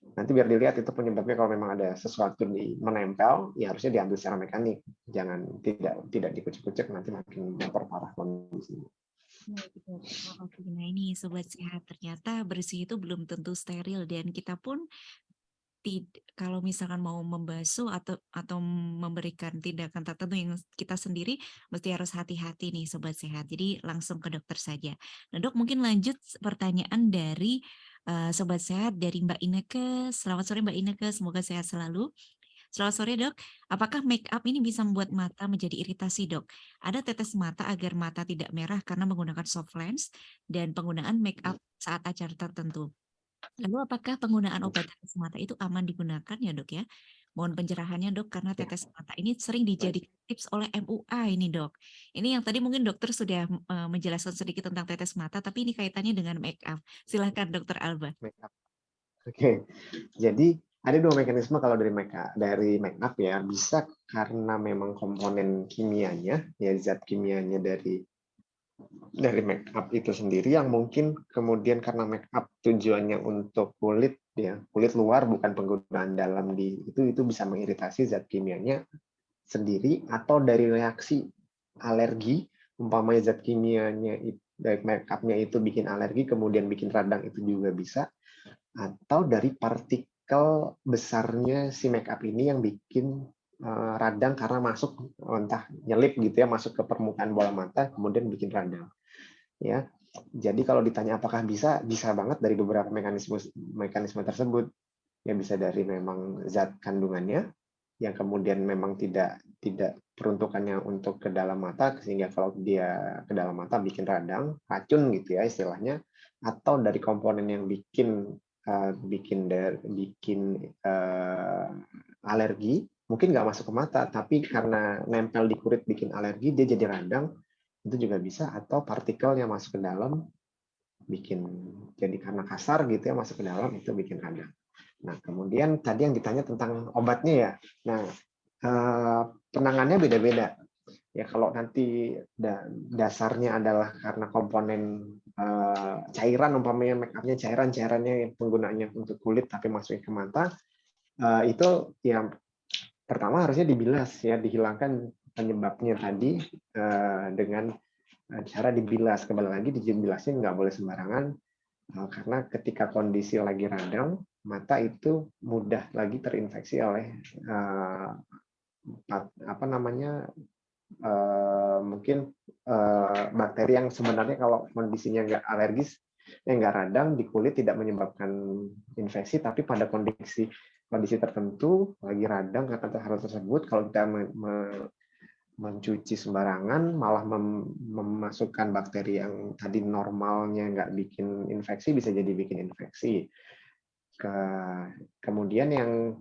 Nanti biar dilihat itu penyebabnya. Kalau memang ada sesuatu menempel, ya harusnya diambil secara mekanik. Jangan tidak dikucek-kucek, nanti makin memperparah kondisinya. Nah ini sobat sehat, ternyata bersih itu belum tentu steril, dan kita pun kalau misalkan mau membasuh atau memberikan tindakan tertentu yang kita sendiri mesti harus hati-hati nih sobat sehat. Jadi langsung ke dokter saja. Nah dok, mungkin lanjut pertanyaan dari sobat sehat dari Mbak Ineke. Selamat sore Mbak Ineke, semoga sehat selalu. Selamat sore dok, apakah make up ini bisa membuat mata menjadi iritasi dok? Ada tetes mata agar mata tidak merah karena menggunakan soft lens dan penggunaan make up saat acara tertentu. Lalu apakah penggunaan obat tetes mata itu aman digunakan ya dok ya? Mohon pencerahannya dok, karena tetes mata ini sering dijadikan tips oleh MUA ini dok. Ini yang tadi mungkin dokter sudah menjelaskan sedikit tentang tetes mata, tapi ini kaitannya dengan make up. Silahkan dokter Alba. Oke, jadi ada dua mekanisme kalau dari make up ya. Bisa karena memang komponen kimianya, ya zat kimianya dari dari make up itu sendiri yang mungkin kemudian karena make up tujuannya untuk kulit ya, kulit luar bukan penggunaan dalam itu bisa mengiritasi zat kimianya sendiri atau dari reaksi alergi, umpamanya zat kimianya dari make up-nya itu bikin alergi kemudian bikin radang itu juga bisa, atau dari partikel besarnya si make up ini yang bikin radang karena masuk entah nyelip gitu ya, masuk ke permukaan bola mata kemudian bikin radang. Ya, jadi kalau ditanya apakah bisa banget dari beberapa mekanisme tersebut. Ya bisa dari memang zat kandungannya yang kemudian memang tidak peruntukannya untuk ke dalam mata sehingga kalau dia ke dalam mata bikin radang, racun gitu ya istilahnya, atau dari komponen yang bikin alergi, mungkin nggak masuk ke mata tapi karena nempel di kulit bikin alergi dia jadi radang, itu juga bisa, atau partikel yang masuk ke dalam bikin jadi karena kasar gitu ya masuk ke dalam itu bikin radang. Nah, kemudian tadi yang ditanya tentang obatnya ya. Nah, penanganannya beda-beda. Ya kalau nanti dasarnya adalah karena komponen cairan, umpamanya make up-nya cairannya yang penggunaannya untuk kulit tapi masukin ke mata, itu ya pertama harusnya dibilas ya, dihilangkan penyebabnya tadi dengan cara dibilas. Kembali lagi dibilasnya nggak boleh sembarangan karena ketika kondisi lagi radang, mata itu mudah lagi terinfeksi oleh mungkin bakteri yang sebenarnya kalau kondisinya nggak alergis, nggak radang di kulit tidak menyebabkan infeksi, tapi pada kondisi tertentu lagi radang karena hal tersebut, kalau kita mencuci sembarangan malah memasukkan bakteri yang tadi normalnya nggak bikin infeksi bisa jadi bikin infeksi. Kemudian yang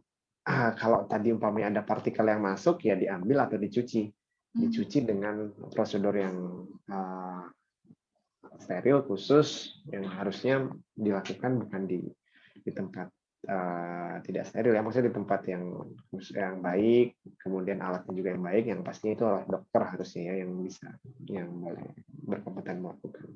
kalau tadi umpamanya ada partikel yang masuk ya diambil atau dicuci dengan prosedur yang steril khusus yang harusnya dilakukan bukan di tempat tidak steril ya, maksudnya di tempat yang baik, kemudian alatnya juga yang baik, yang pastinya itu oleh dokter harusnya ya yang boleh berkompeten melakukan.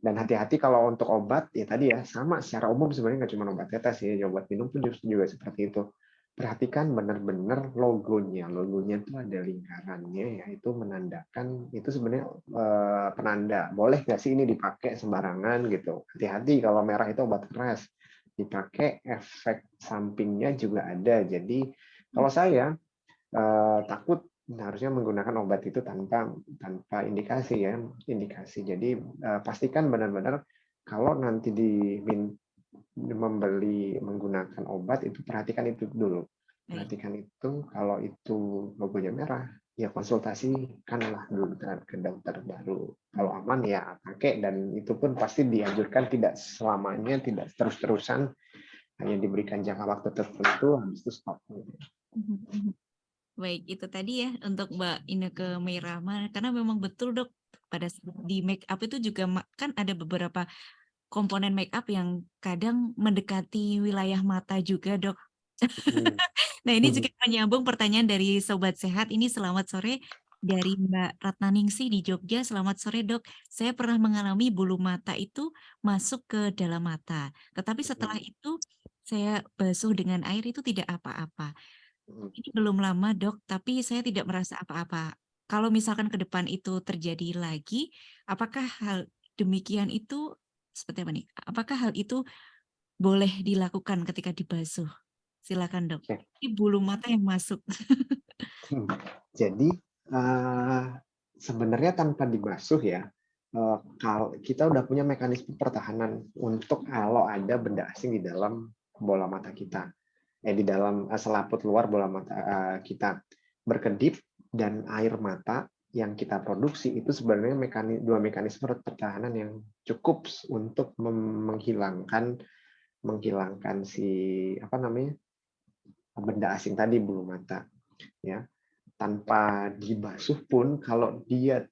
Dan hati-hati kalau untuk obat ya tadi ya sama secara umum sebenarnya nggak cuma obat tetes ya, obat minum pun juga seperti itu. Perhatikan benar-benar logonya itu ada lingkarannya, yaitu menandakan itu sebenarnya penanda boleh nggak sih ini dipakai sembarangan gitu. Hati-hati kalau merah itu obat keras dipakai, efek sampingnya juga ada. Jadi kalau saya takut harusnya menggunakan obat itu tanpa indikasi ya, Jadi pastikan benar-benar kalau nanti menggunakan obat itu perhatikan itu dulu. Perhatikan itu, kalau itu logonya merah, ya konsultasikanlah dulu ke dokter baru. Kalau aman ya pakai, dan itu pun pasti dianjurkan tidak selamanya, tidak terus-terusan, hanya diberikan jangka waktu tertentu, habis itu stop. Baik, itu tadi ya untuk Mbak Inneke Meirama, karena memang betul dok, di make up itu juga kan ada beberapa komponen make up yang kadang mendekati wilayah mata juga dok. Nah ini juga menyambung pertanyaan dari Sobat Sehat, ini selamat sore dari Mbak Ratnaningsi di Jogja. Selamat sore dok, saya pernah mengalami bulu mata itu masuk ke dalam mata, tetapi setelah itu saya basuh dengan air itu tidak apa-apa. Ini belum lama dok, tapi saya tidak merasa apa-apa. Kalau misalkan ke depan itu terjadi lagi, apakah hal demikian itu seperti apa nih? Apakah hal itu boleh dilakukan ketika dibasuh? Silakan dok. Ini bulu mata yang masuk. Jadi sebenarnya tanpa dibasuh ya, kalau kita udah punya mekanisme pertahanan untuk kalau ada benda asing di dalam bola mata kita, di dalam selaput luar bola mata kita berkedip, dan air mata yang kita produksi itu sebenarnya dua mekanisme pertahanan yang cukup untuk menghilangkan si benda asing tadi, bulu mata ya. Tanpa dibasuh pun kalau dia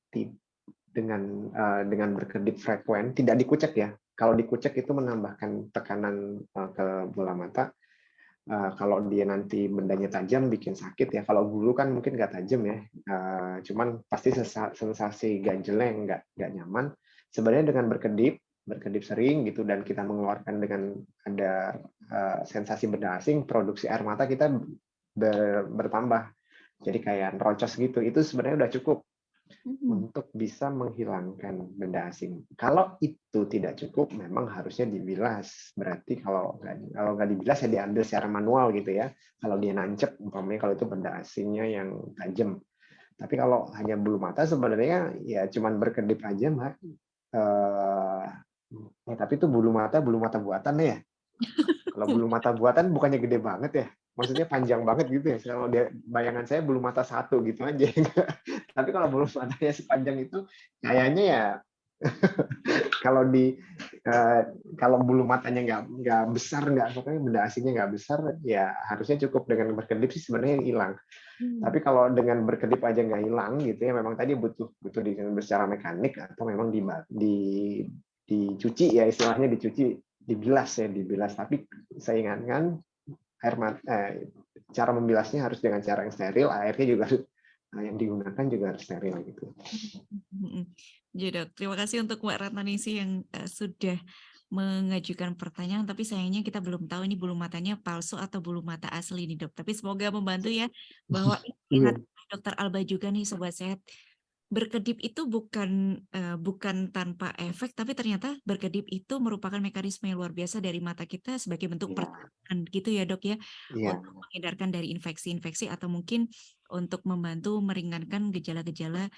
dengan berkedip frekuen, tidak dikucek ya. Kalau dikucek itu menambahkan tekanan ke bola mata. Kalau dia nanti bendanya tajam bikin sakit ya. Kalau bulu kan mungkin nggak tajam ya, cuman pasti sensasi ganjelnya yang nggak nyaman. Sebenarnya dengan berkedip sering gitu dan kita mengeluarkan dengan ada sensasi benda asing, produksi air mata kita bertambah. Jadi kayak nerocos gitu. Itu sebenarnya udah cukup untuk bisa menghilangkan benda asing. Kalau itu tidak cukup, memang harusnya dibilas. Berarti kalau nggak dibilas ya diambil secara manual gitu ya. Kalau dia nancep, umpamanya kalau itu benda asingnya yang tajam. Tapi kalau hanya bulu mata sebenarnya ya cuman berkedip aja, Mbak. Ya, tapi itu bulu mata buatan ya. Kalau bulu mata buatan bukannya gede banget ya. Maksudnya panjang banget gitu ya. Kalau bayangan saya bulu mata satu gitu aja. Tapi kalau bulu matanya sepanjang itu kayaknya ya kalau bulu matanya nggak besar, pokoknya benda asingnya nggak besar, ya harusnya cukup dengan berkedip sih sebenarnya hilang. Tapi kalau dengan berkedip aja nggak hilang gitu ya, memang tadi butuh secara mekanik atau memang dicuci ya, istilahnya dibilas. Tapi saya ingatkan cara membilasnya harus dengan cara yang steril, airnya juga yang digunakan juga harus steril gitu. Ya dok, terima kasih untuk Mbak Ratnaningsih yang sudah mengajukan pertanyaan, tapi sayangnya kita belum tahu ini bulu matanya palsu atau bulu mata asli nih dok. Tapi semoga membantu ya, bahwa lihat Dokter Alba juga nih Sobat Sehat. Berkedip itu bukan tanpa efek, tapi ternyata berkedip itu merupakan mekanisme yang luar biasa dari mata kita sebagai bentuk pertahanan gitu ya dok ya, untuk menghindarkan dari infeksi-infeksi atau mungkin untuk membantu meringankan gejala-gejala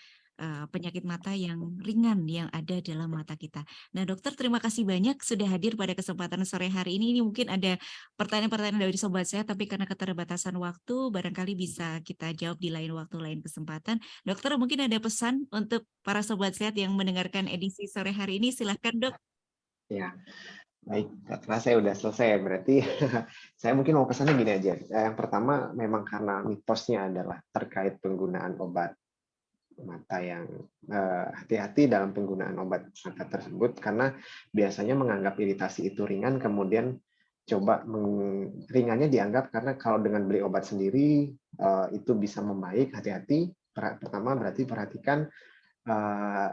penyakit mata yang ringan yang ada dalam mata kita. Nah dokter, terima kasih banyak sudah hadir pada kesempatan sore hari ini. Ini mungkin ada pertanyaan-pertanyaan dari Sobat Sehat, tapi karena keterbatasan waktu, barangkali bisa kita jawab di lain waktu, lain kesempatan. Dokter, mungkin ada pesan untuk para Sobat Sehat yang mendengarkan edisi sore hari ini, silahkan dok. Ya, baik, karena saya udah selesai, berarti saya mungkin mau pesannya gini aja. Yang pertama, memang karena mitosnya adalah terkait penggunaan obat mata yang hati-hati dalam penggunaan obat mata tersebut, karena biasanya menganggap iritasi itu ringan, kemudian coba ringannya dianggap karena kalau dengan beli obat sendiri itu bisa membaik. Hati-hati. Pertama berarti perhatikan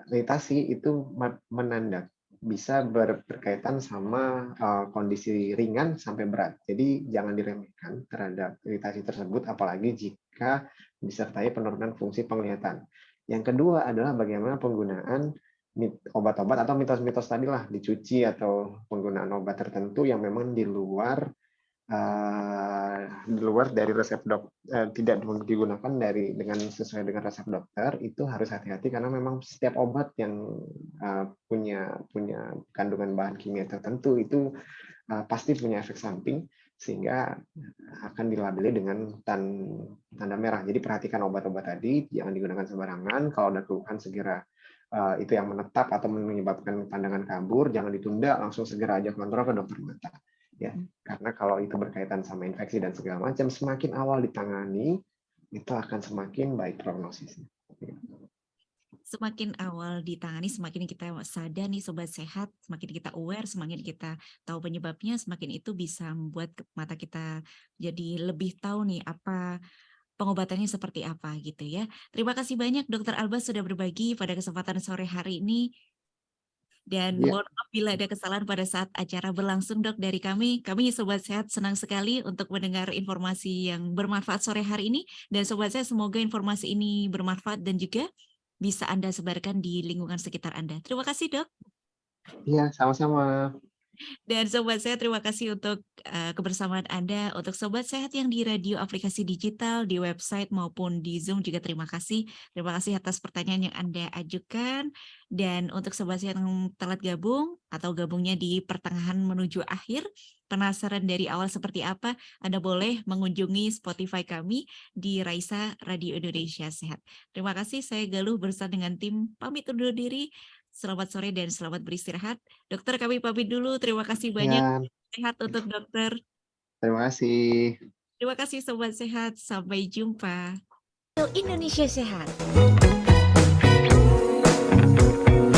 iritasi itu menandak bisa berkaitan sama kondisi ringan sampai berat. Jadi jangan diremehkan terhadap iritasi tersebut, apalagi jika disertai penurunan fungsi penglihatan. Yang kedua adalah bagaimana penggunaan obat-obat atau mitos-mitos tadi lah, dicuci atau penggunaan obat tertentu yang memang di luar dari resep tidak digunakan dengan sesuai dengan resep dokter. Itu harus hati-hati karena memang setiap obat yang punya kandungan bahan kimia tertentu itu pasti punya efek samping, sehingga akan dilabeli dengan tanda merah. Jadi perhatikan obat-obat tadi, jangan digunakan sembarangan. Kalau ada keluhan segera itu yang menetap atau menyebabkan pandangan kabur, jangan ditunda, langsung segera aja kontrol ke dokter mata. Ya, karena kalau itu berkaitan sama infeksi dan segala macam, semakin awal ditangani, itu akan semakin baik prognosisnya. Semakin awal ditangani, semakin kita sadar nih Sobat Sehat, semakin kita aware, semakin kita tahu penyebabnya, semakin itu bisa membuat mata kita jadi lebih tahu nih apa pengobatannya seperti apa gitu ya. Terima kasih banyak Dokter Alba sudah berbagi pada kesempatan sore hari ini. Dan mohon maaf bila ada kesalahan pada saat acara berlangsung dok dari kami. Kami Sobat Sehat senang sekali untuk mendengar informasi yang bermanfaat sore hari ini. Dan Sobat Sehat semoga informasi ini bermanfaat dan juga bisa Anda sebarkan di lingkungan sekitar Anda. Terima kasih dok. Iya, sama-sama. Dan Sobat Sehat, terima kasih untuk kebersamaan Anda. Untuk Sobat Sehat yang di radio aplikasi digital, di website maupun di Zoom juga terima kasih. Terima kasih atas pertanyaan yang Anda ajukan. Dan untuk Sobat Sehat yang telat gabung atau gabungnya di pertengahan menuju akhir, penasaran dari awal seperti apa, Anda boleh mengunjungi Spotify kami di Raisa Radio Indonesia Sehat. Terima kasih, saya Galuh bersama dengan tim pamit undur diri. Selamat sore dan selamat beristirahat. Dokter, kami pamit dulu. Terima kasih banyak. Sehat untuk dokter. Terima kasih. Terima kasih Sobat Sehat. Sampai jumpa. Indonesia Sehat.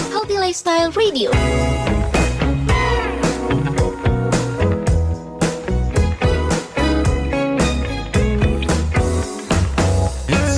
Healthy Lifestyle Radio.